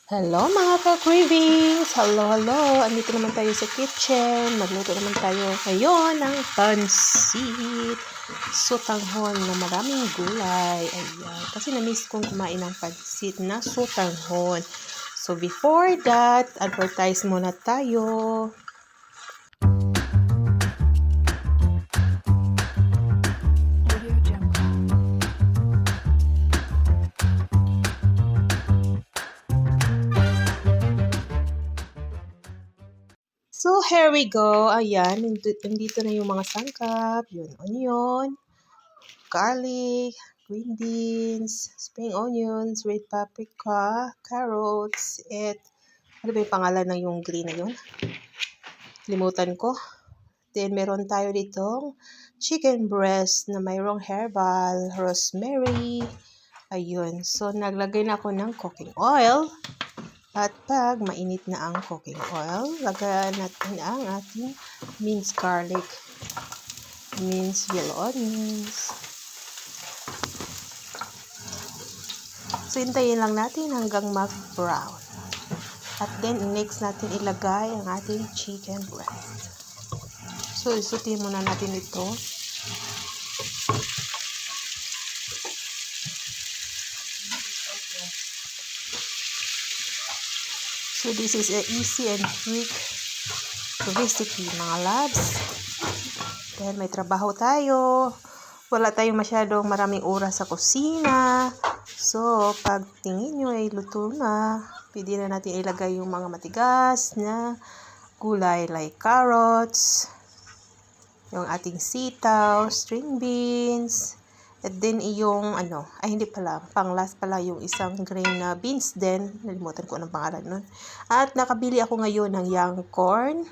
Hello mga ka-cravings! Hello! Andito naman tayo sa kitchen. Magluto naman tayo ngayon ng pansit. Sotanghon na maraming gulay. Ayan. Kasi na-miss kong kumain ng pansit na sotanghon. So before that, advertise muna tayo. So, here we go. Ayan, nandito na yung mga sangkap. Yun, onion, garlic, green beans, spring onions, red paprika, carrots, at ano ba yung pangalan ng yung green na yun? Limutan ko. Then, meron tayo ditong chicken breast na mayroong herbal, rosemary. Ayun. So, naglagay na ako ng cooking oil. At pag mainit na ang cooking oil, lagyan natin ang ating minced garlic, minced yellow onions. So, hintayin lang natin hanggang mag-brown. At then, next natin ilagay ang ating chicken breast. So, isutin muna natin ito. So, this is an easy and quick recipe, mga labs. Dahil may trabaho tayo, wala tayong masyadong maraming oras sa kusina. So, pag tingin nyo ay luto na, pwede na natin ilagay yung mga matigas na gulay like carrots, yung ating sitaw, string beans, at then yung hindi pala, pang last pala yung isang green na beans din. Nalimutan ko anong pangalan nun. At nakabili ako ngayon ng young corn.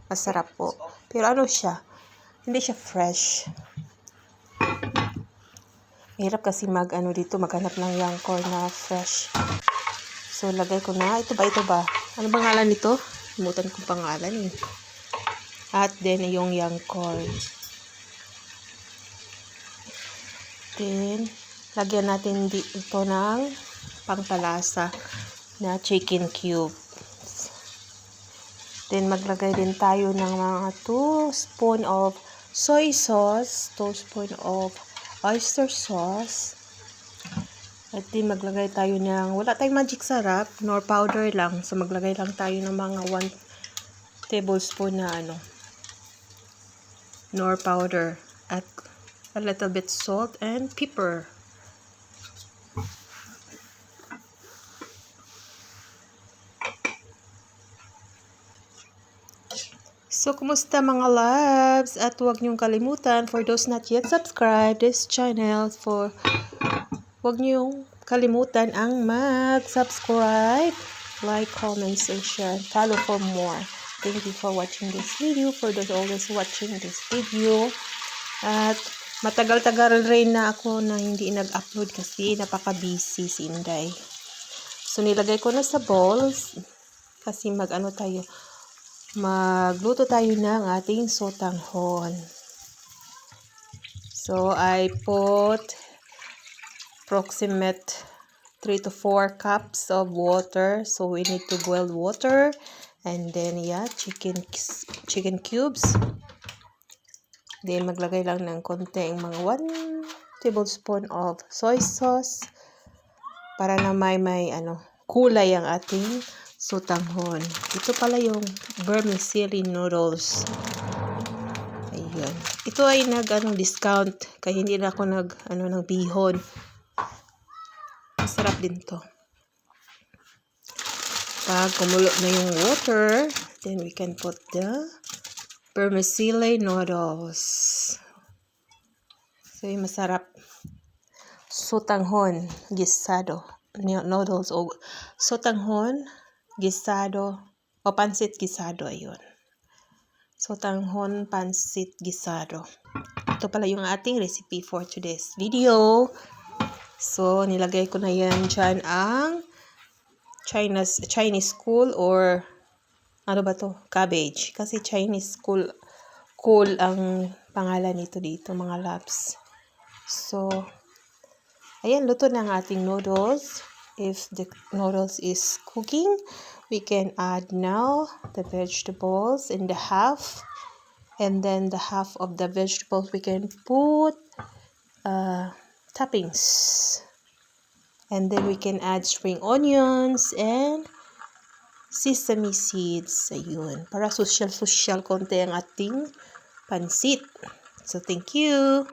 Masarap po. Pero ano siya? Hindi siya fresh. Mahirap kasi dito, maghanap ng young corn na fresh. So, lagay ko na. Ito ba? Ano pangalan nito? Nalimutan ko pangalan eh. At then, yung young corn. Then, lagyan natin ito ng pangpalasa na chicken cube. Then, maglagay din tayo ng mga 2 spoon of soy sauce, 2 spoon of oyster sauce. At then, maglagay tayo ng, wala tayong magic sarap, nor powder lang. So, maglagay lang tayo ng mga 1 tablespoon na nor powder. At a little bit salt and pepper. So, kumusta mga loves? At huwag niyong kalimutan, for those not yet subscribed this channel, huwag niyong kalimutan ang mag-subscribe, like, comments, and share. Follow for more. Thank you for watching this video. For those always watching this video. At matagal-tagal rin na ako na hindi nag-upload kasi napaka-busy si Inday. So, nilagay ko na sa bowls kasi magluto tayo ng ating sotanghon. So, I put approximate 3 to 4 cups of water. So, we need to boil water. And then, chicken cubes. Then, maglagay lang ng konting mga 1 tablespoon of soy sauce para na may kulay ang ating sotanghon. Ito pala yung vermicelli noodles. Ayun. Ito ay discount kaya hindi na ako ng bihon. Masarap din to. Pag kumulo na yung water, then we can put the vermicelli noodles. So, yung masarap. Sotanghon gisado. Noodles o sotanghon gisado o pansit gisado. Ayun. Sotanghon pansit gisado. Ito pala yung ating recipe for today's video. So, nilagay ko na yan dyan ang Chinese school or cabbage. Kasi Chinese school ang pangalan nito dito, mga loves. So, ayan, luto na ang ating noodles. if the noodles is cooking, we can add now the vegetables in the half, and then the half of the vegetables we can put toppings, and then we can add spring onions and sesame seeds. Ayun, para social konti ang ating pansit. So thank you.